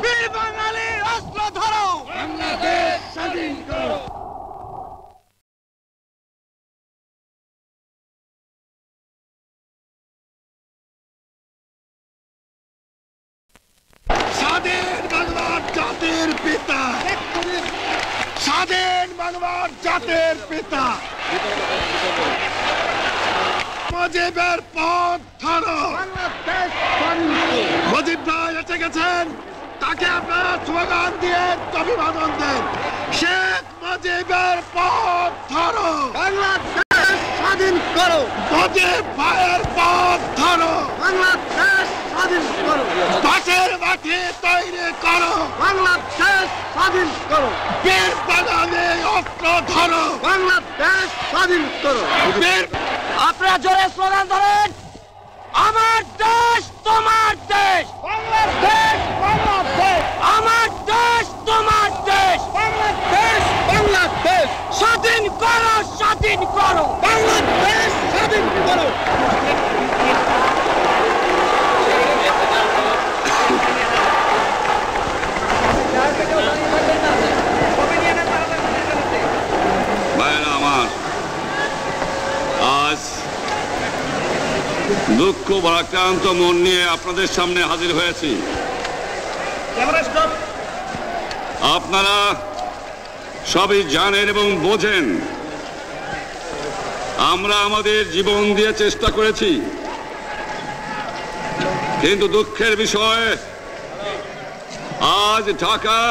বীর বাঙালি অস্ত্র ধরো, বাংলাদেশ স্বাধীন করো। স্বাধীন বাংলার জাতির পিতা, স্বাধীন বাংলার জাতির পিতা মুজিবের পথ ধরো। মুজিব ভাই এসে গেছেন, তাকে আপনারা স্লোগান দিয়ে অভিবাদন দেন। শেখ মুজিবের পথ ধরো, বাংলাদেশ স্বাধীন করো। মুজিব ভাইয়ের পথ ধরো, বাংলাদেশ স্বাধীন করো। বাঁশের মাটি তৈরি করো, বাংলাদেশ স্বাধীন করো। বীর বাঙালি অস্ত্র ধরো, বাংলাদেশ স্বাধীন করো। আপনারা জোরে স্লোগান ধরেন, আমার দেশ তোমার দেশ, বাংলাদেশ বাংলাদেশ। আমার দেশ তোমার দেশ, বাংলাদেশ বাংলাদেশ। স্বাধীন করো, স্বাধীন করো, বাংলাদেশ স্বাধীন করো। ভাইরা আমার, আজ দুঃখ ভারাক্রান্ত মন নিয়ে আপনাদের সামনে হাজির হয়েছি। আপনারা সবই জানেন এবং বোঝেন, আমরা আমাদের জীবন দিয়ে চেষ্টা করেছি, কিন্তু দুঃখের বিষয় আজ ঢাকা,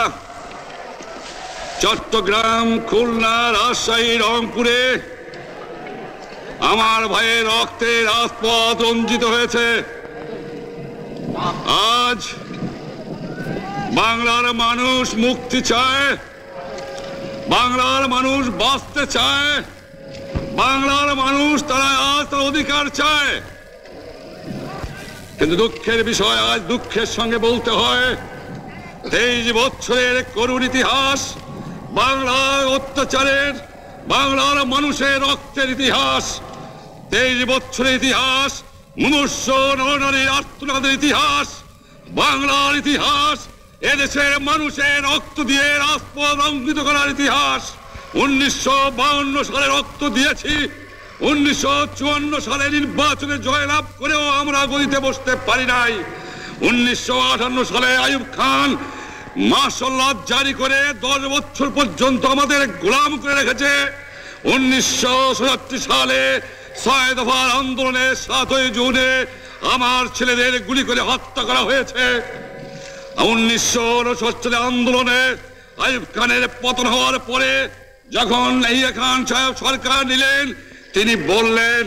চট্টগ্রাম, খুলনা, রাজশাহী, রংপুরে আমার ভাইয়ের রক্তে রাজপথ রঞ্জিত হয়েছে। আজ বাংলার মানুষ মুক্তি চায়, বাংলার মানুষ বাঁচতে চায়, বাংলার মানুষ তারা আজ তার অধিকার চায়। কিন্তু দুঃখের বিষয়, আজ দুঃখের সঙ্গে বলতে হয়, 23 বছরের করুণ ইতিহাস, বাংলার অত্যাচারের, বাংলার মানুষের রক্তের ইতিহাস, 23 বছরের ইতিহাস, মুমূর্ষ নরনারীর আর্তনাদের ইতিহাস, বাংলার ইতিহাস, এদেশের মানুষের রক্ত দিয়ে রাজপথ রঞ্জিত করার ইতিহাস। 1952 সালে রক্ত দিয়েছি, 1954 সালে নির্বাচনে জয়লাভ করেও আমরা গদিতে বসতে পারি নাই। 1958 সালে আইয়ুব খান মার্শাল ল জারি করে 10 বছর পর্যন্ত আমাদের গোলাম করে রেখেছে। 1967 সালে 6 দফার আন্দোলনে 7ই জুনে আমার ছেলেদের গুলি করে হত্যা করা হয়েছে। 1969 সালে আন্দোলনে আইয়ুব খানের পতন হওয়ার পরে যখন ইয়াহিয়া খান সাহেব সরকার নিলেন, তিনি বললেন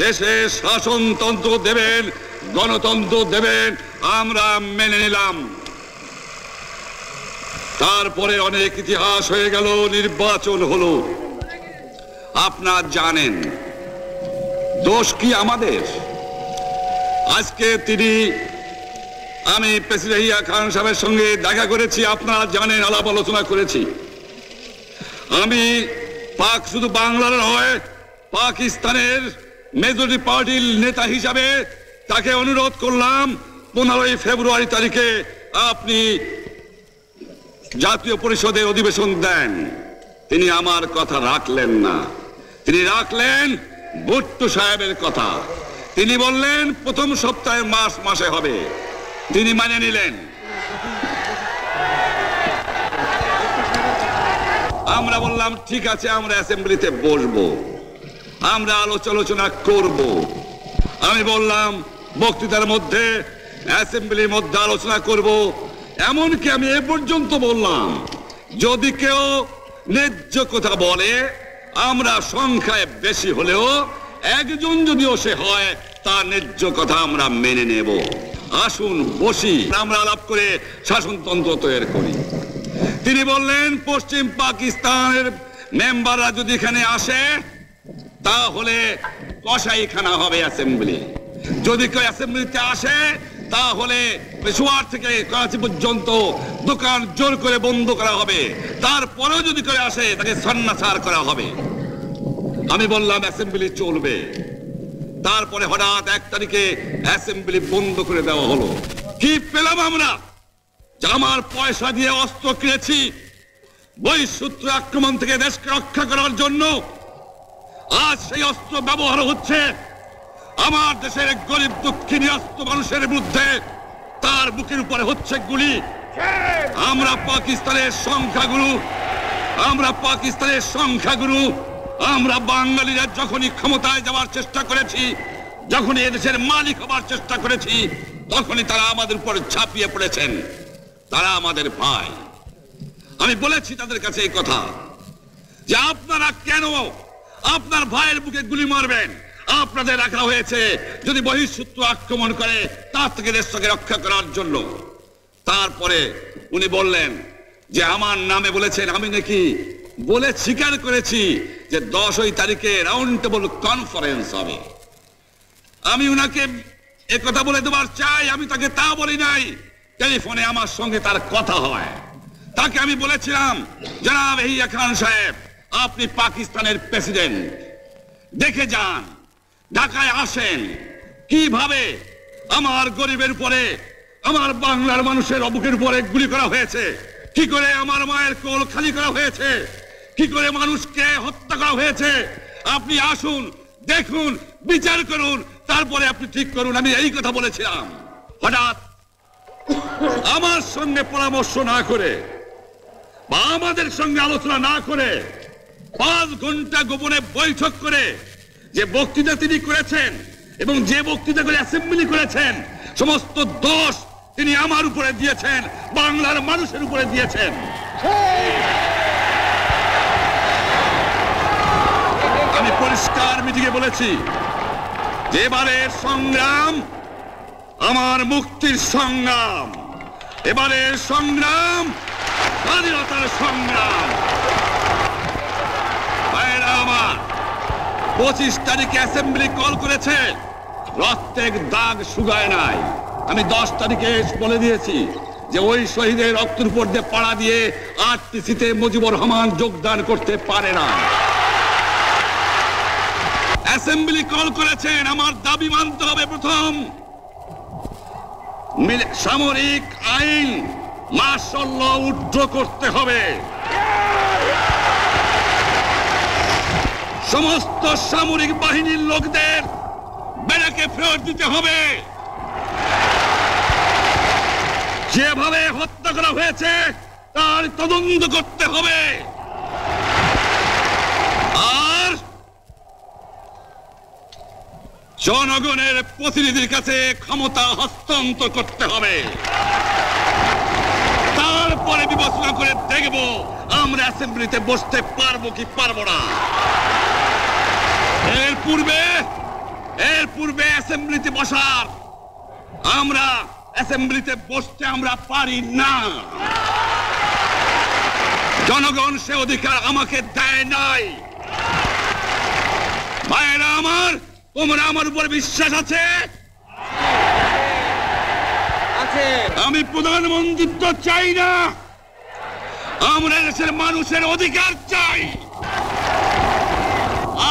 দেশে শাসনতন্ত্র দেবেন, গণতন্ত্র দেবেন, আমরা মেনে নিলাম। তারপরে অনেক ইতিহাস হয়ে গেল, নির্বাচন হলো। আপনারা জানেন দোষ কি আমাদের? আজকে আমি প্রেসিডেন্ট ইয়াহিয়া খান সাহেবের সঙ্গে দেখা করেছি, আপনারা জানেন, আলাপ আলোচনা করেছি। আমি শুধু বাংলার নয়, পাকিস্তানের মেজরিটি পার্টির নেতা হিসাবে তাকে অনুরোধ করলাম 15 ফেব্রুয়ারি তারিখে আপনি জাতীয় পরিষদের অধিবেশন দেন। তিনি আমার কথা রাখলেন না, তিনি রাখলেন ভুট্টো সাহেবের কথা। তিনি বললেন প্রথম সপ্তাহে মাসে হবে, তিনি মানে নিলেন। আমরা বললাম ঠিক আছে, আমরা অ্যাসেম্বলিতে বসবো, আমরা আলোচনা করব। আমি বললাম বক্তৃতার মধ্যে, অ্যাসেম্বলির মধ্যে আলোচনা করব। এমনকি আমি এ পর্যন্ত বললাম যদি কেউ ন্যায্য কথা বলে, আমরা সংখ্যায় বেশি হলেও একজন যদিও সে হয়, তার ন্যায্য কথা আমরা মেনে নেব। আসুন বসি, আমরা আলাপ করে শাসনতন্ত্র তৈরি করি। তিনি বললেন পশ্চিম পাকিস্তানের মেম্বাররা যদি এখানে আসে তাহলে কসাইখানা হবে অ্যাসেম্বলি। যদি কেউ অ্যাসেম্বলিতে আসে তাহলে পেশোয়ার থেকে করাচি পর্যন্ত দোকান জোর করে বন্ধ করা হবে, তারপরেও যদি কেউ আসে তাকে সন্ন্যাসার করা হবে। আমি বললাম অ্যাসেম্বলি চলবে। তারপরে হঠাৎ 1 তারিখে অ্যাসেম্বলি বন্ধ করে দেওয়া হলো। কি পেলাম আমরা? যে আমার পয়সা দিয়ে অস্ত্র কিনেছি বহিঃশত্রু আক্রমণ থেকে দেশকে রক্ষা করার জন্য, আজ সেই অস্ত্র ব্যবহার হচ্ছে আমার দেশের গরিব দুঃখী নিরস্ত মানুষের বিরুদ্ধে। তার বুকের উপরে হচ্ছে গুলি। আমরা পাকিস্তানের সংখ্যাগুরু, আমরা বাঙালিরা যখনই ক্ষমতায় যাওয়ার চেষ্টা করেছি, যখনই এদেশের মালিক হবার চেষ্টা করেছি, তখনই তারা আমাদের উপর ঝাঁপিয়ে পড়েছেন। তারা আমাদের ভাই। আমি বলেছি তাদের কাছে এই কথা যে আপনারা কেন আপনার ভাইয়ের বুকে গুলি মারবেন? আপনাদের রাখা হয়েছে যদি বহিঃশত্রু আক্রমণ করে তার থেকে দেশটাকে রক্ষা করার জন্য। তারপরে উনি বললেন যে আমার নামে বলেছেন, আমি নাকি বলে স্বীকার করেছি যে 10 তারিখে রাউন্ড টেবল কনফারেন্স হবে। আমি উনাকে একথা বলে দেবার চাই, আমি তাকে তা বলি নাই। টেলিফোনে আমার সঙ্গে তার কথা হয়। তাকে আমি বলেছিলাম, জনাব ইয়াহিয়া খান সাহেব, আপনি পাকিস্তানের প্রেসিডেন্ট, দেখে যান, ঢাকায় আসেন কিভাবে আমার গরিবের উপরে, আমার বাংলার মানুষের বুকের উপরে গুলি করা হয়েছে, কি করে আমার মায়ের কোল খালি করা হয়েছে, কি করে মানুষকে হত্যা করা হয়েছে। আপনি আসুন, দেখুন, বিচার করুন, তারপরে আপনি ঠিক করুন। আমি এই কথা বলেছিলাম। হঠাৎ আমার সঙ্গে পরামর্শ না করে বা আমাদের সঙ্গে আলোচনা না করে 5 ঘন্টা গোপনে বৈঠক করে যে বক্তৃতা তিনি করেছেন এবং যে বক্তৃতা করে অ্যাসেম্বলি করেছেন, সমস্ত দোষ তিনি আমার উপরে দিয়েছেন, বাংলার মানুষের উপরে দিয়েছেন। আমি পরিষ্কার মিটিংয়ে বলেছি যে এবারের সংগ্রাম আমার মুক্তির সংগ্রাম, এবারের সংগ্রাম স্বাধীনতার সংগ্রাম। ভাইরা আমার, 25 তারিখে অ্যাসেম্বলি কল করেছে, রক্তের দাগ শুকায় নাই। আমি 10 তারিখে বলে দিয়েছি যে ওই শহীদের রক্তের উপর দিয়ে পাড়া দিয়ে আরটিসিতে মুজিবুর রহমান যোগদান করতে পারে না। অ্যাসেম্বলি কল করেছেন, আমার দাবি মানতে হবে। প্রথম, সামরিক আইন মার্শাল ল উড্র করতে হবে, সমস্ত সামরিক বাহিনীর লোকদের ব্যারাকে ফেরত দিতে হবে, যেভাবে হত্যা করা হয়েছে তার তদন্ত করতে হবে, আর জনগণের প্রতিনিধির কাছে ক্ষমতা হস্তান্তর করতে হবে। তারপরে বিবেচনা করে দেখব আমরা অ্যাসেম্বলিতে বসতে পারবো কি পারবো না। এর পূর্বে অ্যাসেম্বলিতে বসার, আমরা অ্যাসেম্বলিতে বসতে আমরা পারি না। জনগণ সে অধিকার আমাকে দেয় নাই। ভাইয়েরা আমার, তোমরা আমার উপর বিশ্বাস আছে? আমি প্রধানমন্ত্রিত্ব চাই না, আমরা দেশের মানুষের অধিকার চাই।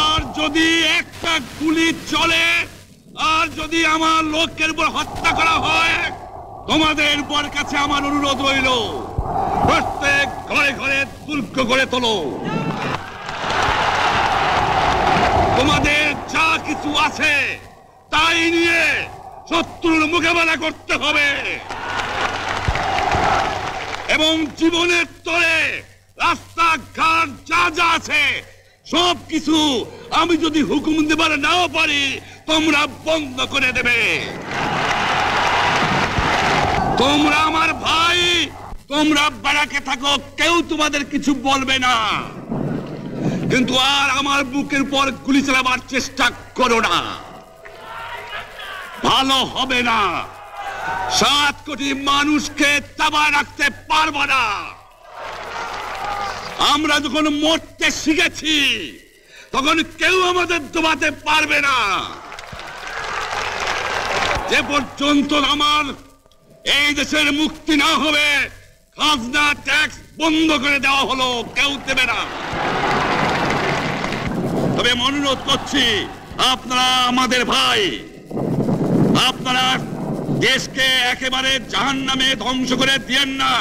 আর যদি একটা গুলি চলে, আর যদি আমার লোকের উপর হত্যা করা হয়, তোমাদের উপর কাছে আমার অনুরোধ রইল, প্রত্যেক ঘরে ঘরে দুর্গ গড়ে তোলো। তোমাদের যা কিছু আছে তাই নিয়ে শত্রুর মোকাবেলা করতে হবে, এবং জীবনের তরে রাস্তাঘাট যা যা আছে সবকিছু আমি যদি হুকুম দেবার নাও পারি, তোমরা বন্ধ করে দেবে। তোমরা আমার ভাই, তোমরা ব্যারাকে থাকো, কেউ তোমাদের কিছু বলবে না, কিন্তু আর আমার বুকের উপর গুলি চালাবার চেষ্টা করো না, ভালো হবে না। 7 কোটি মানুষকে চাপায় রাখতে পারবো না। আমরা যখন মরতে শিখেছি তখন কেউ আমাদের দবাতে পারবে না। যে পর্যন্ত আমার এই দেশের মুক্তি না হবে, খাজনা ট্যাক্স বন্ধ করে দেওয়া হলো, কেউ দেবে না। তবে আমি অনুরোধ করছি, আপনারা আমাদের ভাই, আপনারা দেশকে একেবারে জাহান্নামে ধ্বংস করে দিয়েন না।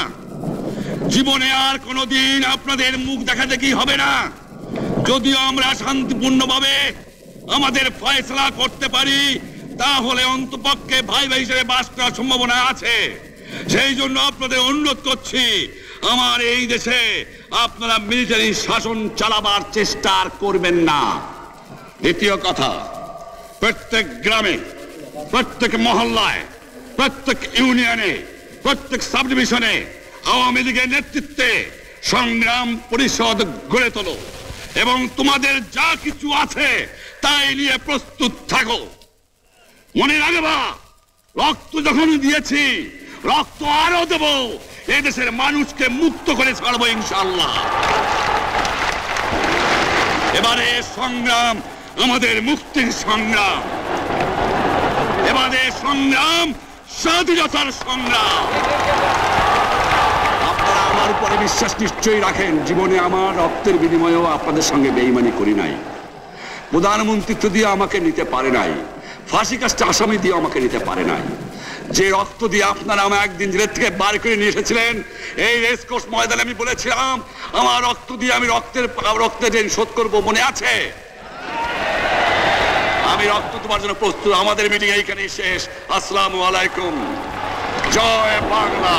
জীবনে আর কোনোদিন আপনাদের মুখ দেখা দেখি হবে না। যদিও আমরা শান্তিপূর্ণভাবে আমাদের ফয়সালা করতে পারি, তাহলে অন্তপক্ষে ভাই ভাই হিসেবে বাস করার সম্ভাবনা আছে। সেই জন্য আপনাদের অনুরোধ করছি, আমার এই দেশে আপনারা মিলিটারি শাসন চালাবার চেষ্টা করবেন না। দ্বিতীয় কথা, প্রত্যেক গ্রামে, প্রত্যেক মহল্লায়, প্রত্যেক ইউনিয়নে, প্রত্যেক সাব ডিভিশনে আওয়ামী লীগের নেতৃত্বে সংগ্রাম পরিষদ গড়ে তোলো এবং তোমাদের যা কিছু আছে তাই নিয়ে প্রস্তুত থাকো। মনে রাখবা, রক্ত যখন দিয়েছি, রক্ত আরো দেব। এদেশের মানুষকে মুক্ত করে ছাড়বো ইনশাআল্লাহ। এবারে সংগ্রাম আমাদের মুক্তির সংগ্রাম, এবারে সংগ্রাম স্বাধীনতার সংগ্রাম। আপনারা আমার উপরে বিশ্বাস নিশ্চয়ই রাখেন। জীবনে আমার রক্তের বিনিময়েও আপনাদের সঙ্গে বেঈমানি করি নাই। প্রধানমন্ত্রিত্ব দিয়ে আমাকে নিতে পারে নাই, ফাঁসি কাস্টে আসামি দিয়ে আমাকে নিতে পারে নাই। যে রক্ত দিয়ে আপনারা আমাকে একদিন জেলের থেকে বার করে নিয়ে এসেছিলেন, এই রেসকোর্স ময়দানে আমি বলেছিলাম আমার রক্ত দিয়ে আমি রক্তের ঋণ শোধ করবো, মনে আছে? আমি রক্ত তোমার জন্য প্রস্তুত। আমাদের মিটিং এইখানেই শেষ। আসসালামু আলাইকুম। জয় বাংলা।